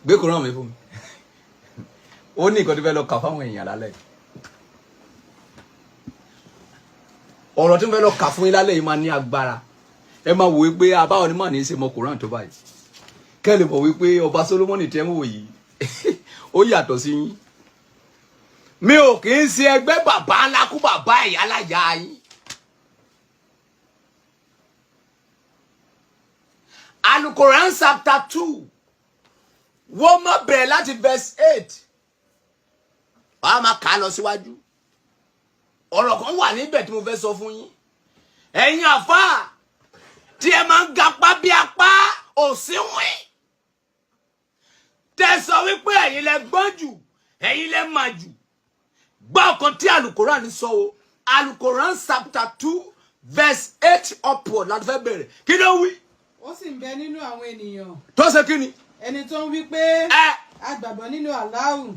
Gbé Quran mi fún mi. Ó ní nǹkan tí fẹ́ lọ kà fáwọn èèyàn lálẹ́. Ọ̀rọ̀ tí mo fẹ́ lọ kà fún yín lálẹ́ yìí máa ní agbára. Ẹ máa wò wípé abáwọn onímọ̀ ní í ṣe mọ Quran tó báyìí. Kẹ́ lè mọ̀ wípé Ọba Solomoni tẹ́ ń wò yìí ó yàtọ̀ sí yín. Mi ò kì í ṣe ẹgbẹ́ bàbá ńlá kú bàbá ìyá láyà yín. Al-Quran chapter 2 wọ́n máa bẹ̀rẹ̀ láti verse 8 wàá máa kà á lọ síwájú. Ọ̀rọ̀ kan wà níbẹ̀ tí mo fẹ́ sọ fún yín. Ẹ̀yin àfáà tí ẹ máa ń gapá bí apá òsínwìn tẹ́ sọ wípé ẹ̀yin lẹ gbọ́n jù ẹ̀yin lẹ mà jù. Gbọ́ ọ̀kan tí Al-Quran sọ o. Al-Quran chapter 2 verse 8 upward láti fẹ́ bẹ̀rẹ̀. Kí ló wí? Ó sì ń bẹ nínú àwọn ènìyàn. Tó ṣe kí ni? Ẹni tó ń wí pé a gbàgbọ́ nínú Allahu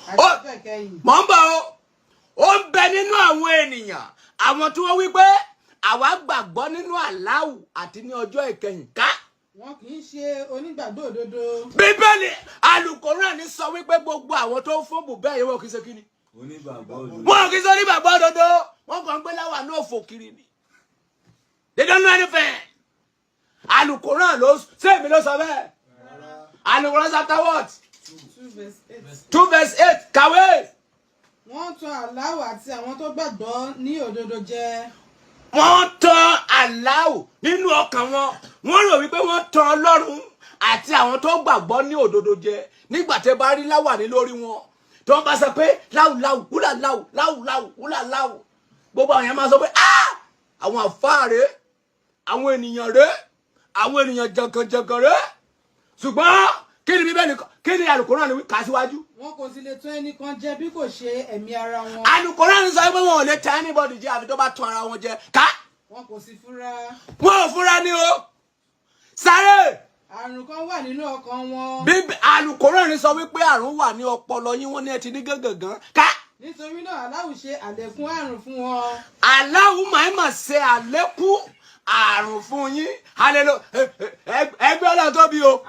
àti ọjọ́ ìkẹyìn. Mọ̀ ń bọ̀ o. Ó ń bẹ nínú àwọn ènìyàn. Àwọn tí wọ́n wí pé àwa gbàgbọ́ nínú Allahu àti ní ọjọ́ ìkẹyìn. Ká. Wọn kì í ṣe onígbàgbọ́ òdodo. Bíbélì Al-Quran sọ wípé gbogbo àwọn tó ń fún bùbẹ́ yìí wọ́n kì í ṣe kí ni? Onígbàgbọ́ òdodo. Wọ́n kì í ṣe onígbàgbọ́ òdodo. Wọ́n kàn ń gbé láwà ní òfò kiri ni. They don't know anything. Al-Quran ló ṣé èmi ló sọ bẹ́ẹ̀. Al-Quran chapter what? 2 verse 8. Kàwé. Wọ́n tàn Allahu àti àwọn tó gbàgbọ́ ní òdodo jẹ. Wọ́n tàn Allahu nínú ọkàn wọn. Wọ́n rò wípé wọ́n tàn Ọlọ́run àti àwọn tó gbàgbọ́ ní òdodo jẹ. Nígbà tẹ́ bá rí láwàní lórí wọn. Tó ń bá sọ pé láwù wúlà láwù wúlà láwù. Gbogbo àwọn yẹn máa sọ pé àwọn àfáà rèé, àwọn ènìyàn rèé, àwọn ènìyàn jàǹkànjàǹkàn rèé. Ṣùgbọ́n kí ni Bíbélì kí ni Al-Quran ní kà síwájú? Wọn kò sì lè tàn ẹnìkan jẹ bí kò ṣe ẹ̀mí ara wọn. Al-Quran sọ pé wọn ò lè tàn anybody jẹ àfi tó bá tàn ara wọn jẹ. Ká. Wọn kò sì fura. Wọn ò fura ni o. Sáré. Àrùn kan wà nínú ọkàn wọn. Al-Quran sọ wípé àrùn wà ní ọpọlọ yín, wọ́n ní ẹ ti ní gángan. Ká. Nítorí náà Allahu ṣe àlékún àrùn fún wọn. Allahu máa ṣe àlékún àrùn fún yín. Hallelujah. Ẹgbẹ́ Ọlọ́run tóbi o.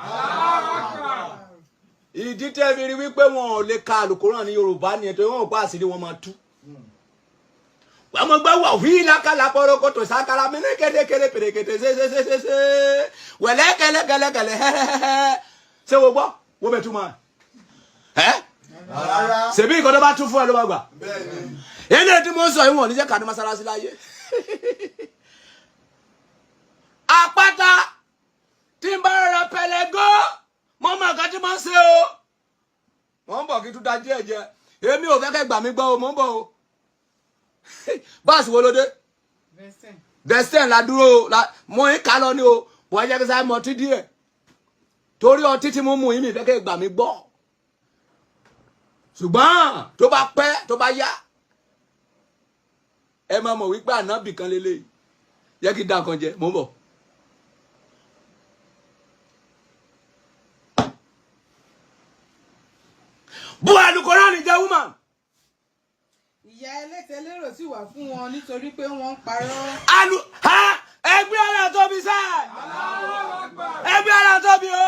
Ìdí tẹ́ fi rí wípé wọn ò lè ka Al-Quran ní Yorùbá ni ètò ìwọ̀n pa àṣírí wọn máa tú. Wọ́n mọ̀ gbé wà wí lákàlà pọ́rọ́kọ́ tó sákàlà mi ní kékeré pèrèkété ṣe wẹ̀lẹ́ kẹlẹ́kẹlẹ́kẹlẹ́ ṣé wo gbọ́ wo bẹ̀ túmọ̀ ẹ́ ṣèbí ìkọ́ tó bá tún fún ẹ ló bá gbà. Ẹni tí mo ń sọ ìwọ̀n níjẹ́ kàdé mọ́sálásí láyé. Àpáta tí ń bá rọra pẹlẹgọ́ mo mọ nǹkan tí mo ń ṣe o. Mo ń bọ̀ kí tún dájú ẹ̀ jẹ. Èmi ò fẹ́ kẹ́ gbà mí gbọ́ o, mo ń bọ̀ o. Báàsì wo ló dé? Destiny la dúró mo ń kà lọ ní o. Wọ́n jẹ́ kí sáà mọ ọtí díẹ̀. Torí ọtí tí mo mú yín mi fẹ́ kẹ́ gbà mí gbọ́. Ṣùgbọ́n tó bá pẹ́ tó bá yá ẹ máa mọ̀ wípé ànábì kan lélẹ́yìí. Yẹ kí dá nǹkan jẹ, mo ń bọ̀. Bu Al-Quran jẹ́ woman. Ìyà ẹlẹ́tẹ̀ lérò sì wà fún wọn nítorí pé wọ́n ń parọ́. Ẹgbẹ́ Ọlọ́run tóbi sẹ́. Ẹgbẹ́ Ọlọ́run tóbi o.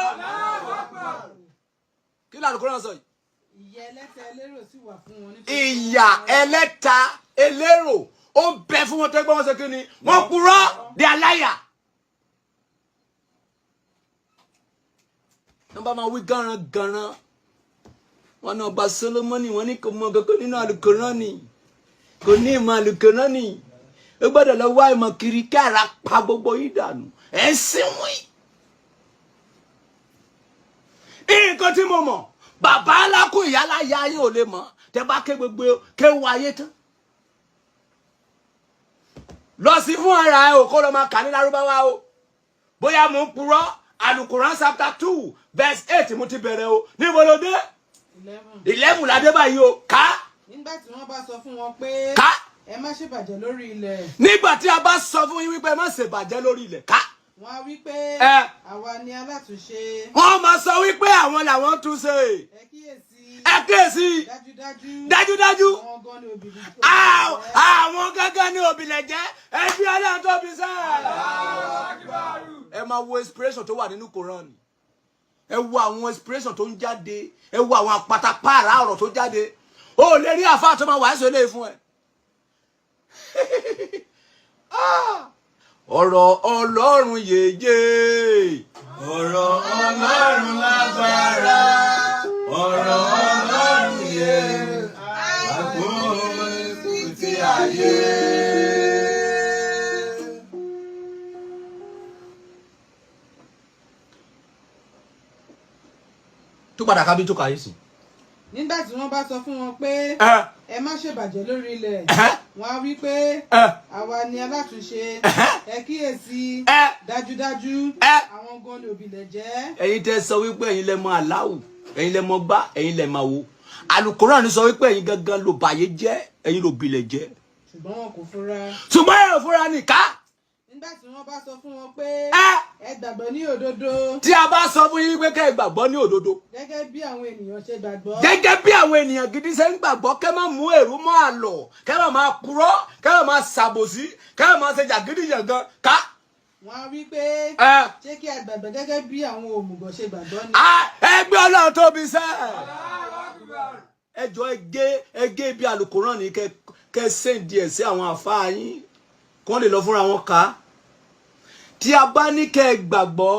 Kí ni Al-Quran sọ yìí? Ìyà ẹlẹ́tẹ̀ lérò sì wà fún wọn nítorí. Ìyà ẹlẹ́ta elérò ó ń bẹ fún wọn tó gbọ́ wọn ṣe kí ni? Wọ́n purọ́ they are liar. Wọ́n bá máa wí gánran. Wọ́n ní Ọba Solomoni wọ́n ní kò mọ kankan nínú Al-Quran ni. Kò ní ìmọ̀ Al-Quran ni. Ó gbọ́dọ̀ lọ wá ìmọ̀ kiri kí ara pa gbogbo yìí dànù. Ẹ sìn wí. Nǹkan tí mo mọ̀ bàbá alákùn ìyá láyà ayé ò lè mọ̀ tẹ́ bá ké gbogbo kéwu ayé tán. Lọ sí fún ara ẹ ò kó lọ máa kà ní Lárúbáwá o. Bóyá mo ń purọ́ Al-Quran chapter 2 verse 8 mo ti bẹ̀rẹ̀ o. Níbo ló dé? 11 ládé báyìí o. Ká. Nígbà tí wọ́n bá sọ fún wọn pé ká. Ẹ má ṣe bàjẹ́ lórí ilẹ̀. Nígbà tí a bá sọ fún yín wípé ẹ má ṣe bàjẹ́ lórí ilẹ̀. Ká. Wọ́n á wí pé àwa ni alátúnṣe. Wọ́n máa sọ wípé àwọn làwọn tún ṣe. Ẹ kíyèsí. Ẹ kíyèsí. Dájúdájú. Àwọn gángan ní òbílẹ̀ jẹ́. Ẹ bí Ọlọ́run tóbi sẹ́. Ẹ máa wo inspiration tó wà nínú Quran. ẹ wo àwọn inspiration tó ń jáde, ẹ wo àwọn àpáta pààrà ọ̀rọ̀ tó jáde. Ó lè rí àfáà tó máa wàásù eléyìí fún ẹ. Ọ̀rọ̀ Ọlọ́run yèyé, ọ̀rọ̀ Ọlọ́run lágbára, ọ̀rọ̀ Ọlọ́run yè àgbóhùn ti ayé. Tó padà kábí tó kàyé sí. Nígbà tí wọ́n bá sọ fún wọn pé ẹ má ṣe bàjẹ́ lórí ilẹ̀, wọ́n á wí pé àwa ni alátúnṣe, ẹ kíyèsí dájúdájú àwọn gan ni òbílẹ̀ jẹ́. Ẹ̀yin tẹ́ sọ wípé ẹ̀yin lẹ mọ Allahu, ẹ̀yin lẹ mọ gbá, ẹ̀yin lẹ máa wo. Al-Qur'an sọ wípé ẹ̀yin gangan ló bàyé jẹ́, ẹ̀yin ló bílẹ̀ jẹ́. Ṣùgbọ́n wọn kò fura. Ṣùgbọ́n ẹ ò fura nìka. Nígbà tí wọ́n bá sọ fún wọn pé ẹ gbàgbọ́ ní òdodo. Tí a bá sọ fún yín pé kẹ́ ẹ gbàgbọ́ ní òdodo. Gẹ́gẹ́ bí àwọn ènìyàn ṣe gbàgbọ́. Gẹ́gẹ́ bí àwọn ènìyàn gidi ṣe ń gbàgbọ́, kẹ́ máa mú èrú mọ́ àlọ́, kẹ́ máa máa purọ́, kẹ́ máa ṣàbòsí, kẹ́ máa ṣe jàgídíjàgan ká. Wọ́n á wí pé ṣé kí a gbàgbọ́ gẹ́gẹ́ bí àwọn òmùgọ̀ ṣe gbàgbọ́ ni. Ẹgbẹ́ Ọlọ́run tóbi sẹ́. Ẹjọ́ ẹgé bí Al-Qur'an ní kẹ́ sẹ́ǹdì ẹ̀ sí àwọn àfáà yín kán lè lọ fúnra wọn ká. Tí a bá ní kẹ́ gbàgbọ́,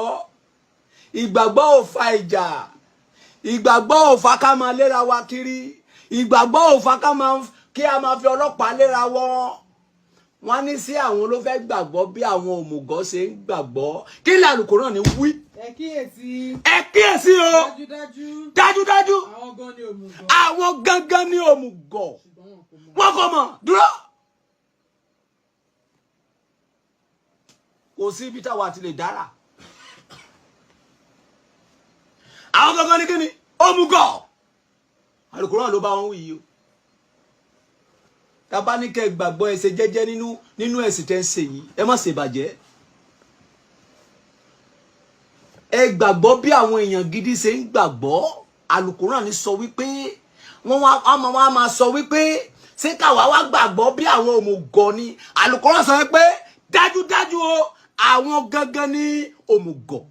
ìgbàgbọ́ ò fa ìjà, ìgbàgbọ́ ò fa ká máa léra wa kiri, ìgbàgbọ́ ò fa kí a máa fi ọlọ́pàá léra wọn. Wọ́n ní sí àwọn ló fẹ́ gbàgbọ́ bí àwọn òmùgọ̀ ṣe ń gbàgbọ́. Kí ni Al-Qur'an ní wí? Ẹ kíyèsí. Ẹ kíyèsí o. Dájúdájú. Àwọn gangan ni òmùgọ̀. Wọ́n kò mọ̀ dúró. Kò sí ibi táwa ti lè dára. Àwọn gangan ni kíni? Òmùgọ̀. Al-Qur'an ló bá wọn wí yìí o. Tá bá ní kẹ́ gbàgbọ́ ẹ ṣe jẹ́jẹ́ nínú ẹ̀sìn tẹ́ ń ṣe yìí, ẹ má ṣe bàjẹ́. Ẹ gbàgbọ́ bí àwọn èèyàn gidi ṣe ń gbàgbọ́. Al-Qur'an ní sọ wípé wọ́n máa sọ wípé ṣé káwa wá gbàgbọ́ bí àwọn òmùgọ̀ ni. Al-Qur'an sọ wípé dájúdájú o àwọn gangan ní òmùgọ̀.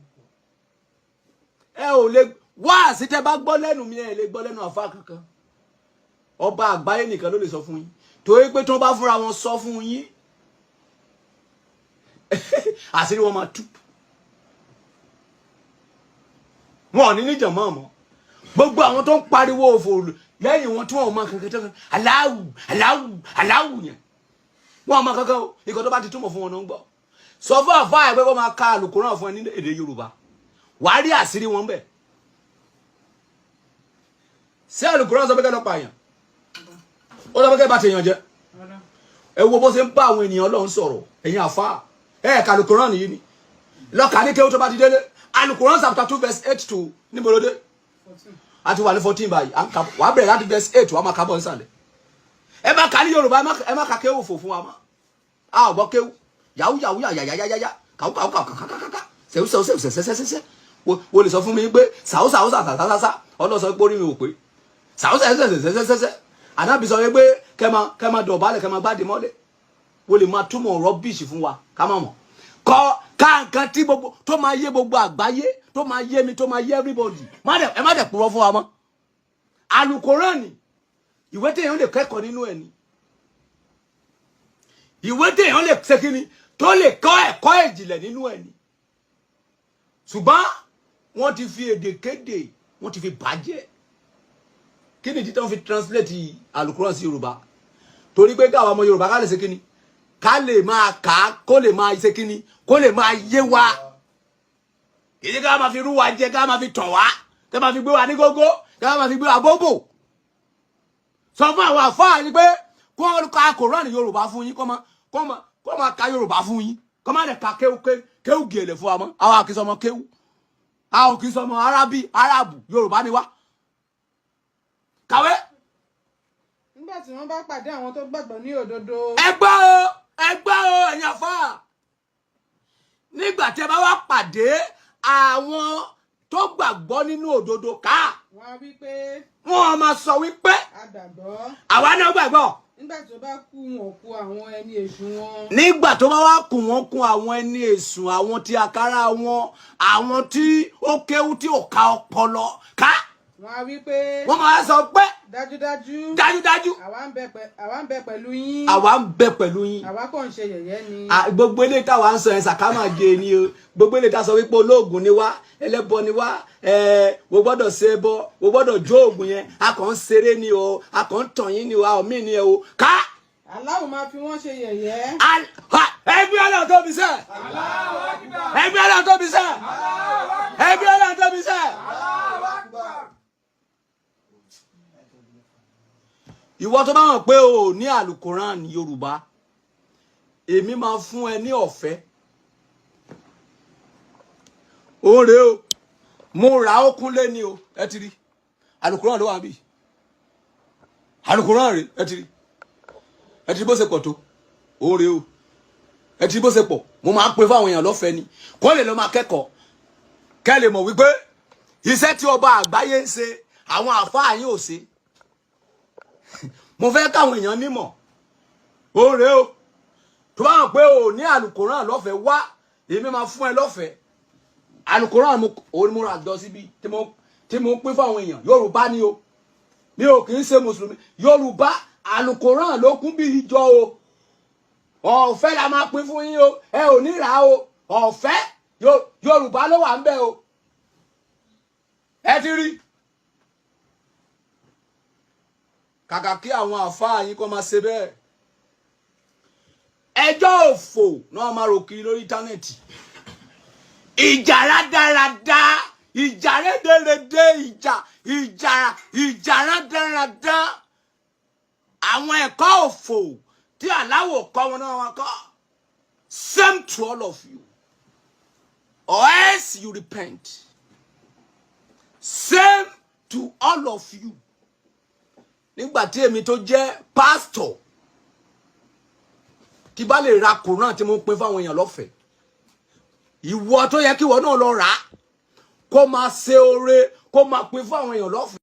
Ẹ ò lè wá àsì tẹ́ bá gbọ́ lẹ́nu mi, ẹ lè gbọ́ lẹ́nu àfáà kankan. Ọba àgbáyé nìkan ló lè sọ fún yín. Torí pé tí wọ́n bá fúnra wọn sọ fún yín, àṣírí wọn máa tú. Wọn ò ní níjànmọ́ mọ́. Gbogbo àwọn tó ń pariwo òfò lẹ́yìn wọn tí wọ́n máa kankan tó kan aláwù yẹn. Wọ́n máa kankan o, ìkan tó bá ti túmọ̀ fún wọn ló ń gbọ́. Sọ fún àfáà ẹ̀ pé wọ́n máa ka Al-Qur'an fún ẹ ní èdè Yorùbá. Wàá rí àṣírí wọn bẹ̀. Ṣé Al-Qur'an sọ pé kẹ́ lọ pààyàn? Ó lọ bá ti èèyàn jẹ́. Ẹ wo bó ṣe ń bá àwọn ènìyàn Ọlọ́run sọ̀rọ̀, ẹ̀yin àfáà. Ka Al-Qur'an yìí ni. Lọ́kà ní kéwú tó bá ti délé. Al-Qur'an chapter 2 verse 8 to níbolódé. A ti wà ní 14 báyìí. Wàá bẹ̀rẹ̀ láti verse 8 wàá máa kábọ̀ nísàlẹ̀. Ẹ máa kà ní Yorùbá, ẹ máa ka kéwú fò fún wa mọ́. A ò gbọ́ kéwú. Yàwú yàyàyàyàyà. Kàwú kàkàkàkàkà. Sẹ́wú. Wo lè sọ fún mi pé sàó sàtàtàtà. Ọlọ́run sọ pé orí mi ò pé. Sàó sẹ́sẹ́sẹ́sẹ́sẹ́. Ànábì sọ pé kẹ́ máa dọ̀bálẹ̀ kẹ́ máa gbádìí mọ́lẹ̀. Wo lè máa túmọ̀ rọ́bìṣì fún wa ká má mọ̀. Ká nǹkan tí gbogbo tó máa yé gbogbo àgbáyé, tó máa yé mi, tó máa yé everybody. Ẹ má dẹ̀ purọ́ fún wa mọ́. Al-Qur'an ni ìwé téèyàn lè kẹ́kọ̀ọ́ nínú ẹ̀ ni. Ìwé téèyàn lè ṣe kíni tó lè kọ́ ẹ̀kọ́ ìjìnlẹ̀ nínú ẹ̀ ni. Ṣùgbọ́n wọ́n ti fi èdè kéde, wọ́n ti fi bàjẹ́. Kí ni títàn fi translate Al-Qur'an sí Yorùbá? Torí pé káwa ọmọ Yorùbá ká lè ṣe kíni? Ká lè máa kà á, kó lè máa ṣe kíni? Kó lè máa yé wa. Ìdí ká máa fi rú wa jẹ, ká máa fi tàn wá, ká máa fi gbé wa ní gógó, ká máa fi gbé wa bóbò. Sọ fún àwọn àfáà ni pé kó ka Qur'an Yorùbá fún yín, kó máa ka Yorùbá fún yín. Kó má lè ka kéwú gèlè fún wa mọ́. Àwọn àkísọ ọmọ kéwú. Àwọn kìí sọ ọmọ Árábù, Yorùbá ni wá. Kàwé. Nígbà tí wọ́n bá pàdé àwọn tó gbàgbọ́ ní òdodo. Ẹ gbọ́ o ẹ̀yin àfáà. Nígbà tí ẹ bá wá pàdé àwọn tó gbàgbọ́ nínú òdodo ká. Wọ́n á wí pé. Wọ́n máa sọ wípé. A gbàgbọ́. Àwa náà gbàgbọ́. nígbà tó bá kù wọ́n kù àwọn ẹni èṣù wọn. nígbà tó bá wá kù wọ́n kù àwọn ẹni èṣù, àwọn tí àkàrà wọn, àwọn tí ó kéwú tí ò ka ọpọlọ ká. wọ́n á wí pé. wọ́n máa sọ pé. dájúdájú. àwa ń bẹ pẹ̀lú yín. àwa ń bẹ pẹ̀lú yín. àwa kàn ń ṣe yẹ̀yẹ́ ni. gbogbo eléyìí táwa ń sọ yẹn sàkámà jẹ ni o. gbogbo eléyìí tá a sọ wípé olóògùn ni wá, ẹlẹ́bọ ni wá, wo gbọ́dọ̀ ṣe ẹbọ, wo gbọ́dọ̀ jó oògùn yẹn, a kàn ń ṣeré ni o, a kàn ń tàn yín ni o, a ò mí ni o. ká. aláwo máa fi wọ́n ṣe yẹ̀yẹ́. ẹgbẹ́ ọ̀nà tóbi sẹ́. ẹgbẹ́ ọ̀nà tóbi sẹ́. ẹgbẹ́ ọ̀nà tóbi sẹ́. ìwọ tó bá mọ̀ pé o ní àlùkùránì Yorùbá, èmi máa fún ẹ ní ọ̀fẹ́. ó rèé o, mo rà ó kúnlé ni o, ẹ ti rí àlùkùránì ló wà bí àlùkùránì rè, ẹ ti rí bó ṣe pọ̀ tó. ó rèé o, ẹ ti rí bó ṣe pọ̀. mo máa ń pè fáwọn èèyàn lọ́fẹ̀ẹ́ ni kó lè lọ máa kẹ́kọ̀ọ́, kẹ́ lè mọ̀ wípé iṣẹ́ tí ọba àgbáyé ń ṣe àwọn àfáà yín ò ṣe. mo fẹ́ káwọn èèyàn nímọ̀. ó rèé o, tó bá hàn pé o ní àlùkùránì lọ́fẹ̀ẹ́ wá, èmi máa fún ẹ lọ́fẹ̀ẹ́. àlùkùránì òun ni mo rà jọ síbi tí mo pín fáwọn èèyàn. Yorùbá ni o, mi ò kì í ṣe mùsùlùmí. Yorùbá àlùkùránì ló kún bí ìjọ o. ọ̀fẹ́ la máa pín fún yín o, ẹ ò ní rà o. ọ̀fẹ́ Yorùbá ló wà ń bẹ o. ẹ ti rí. kàkà kí àwọn àfáà yín kó máa ṣe bẹ́ẹ̀, ẹjọ́ òfò náà máa rò kiri lórí íńtánẹ́ẹ̀tì. ìjà rádaràda, ìjà rédèrèdè, ìjà rádaràda. àwọn ẹ̀kọ́ òfò tí aláwọ̀ kọ́ wọn náà wọn kọ́. Same to all of you, or else you repent. Same to all of you. nígbà tí èmi tó jẹ́ pásítọ̀ tí bá lè ra Kùránì tí mo ń pín fáwọn èèyàn lọ́fẹ̀ẹ́, ìwọ tó yẹ kí ìwọ náà lọ rà á kó máa ṣe oore, kó máa pín fáwọn èèyàn lọ́fẹ̀ẹ́.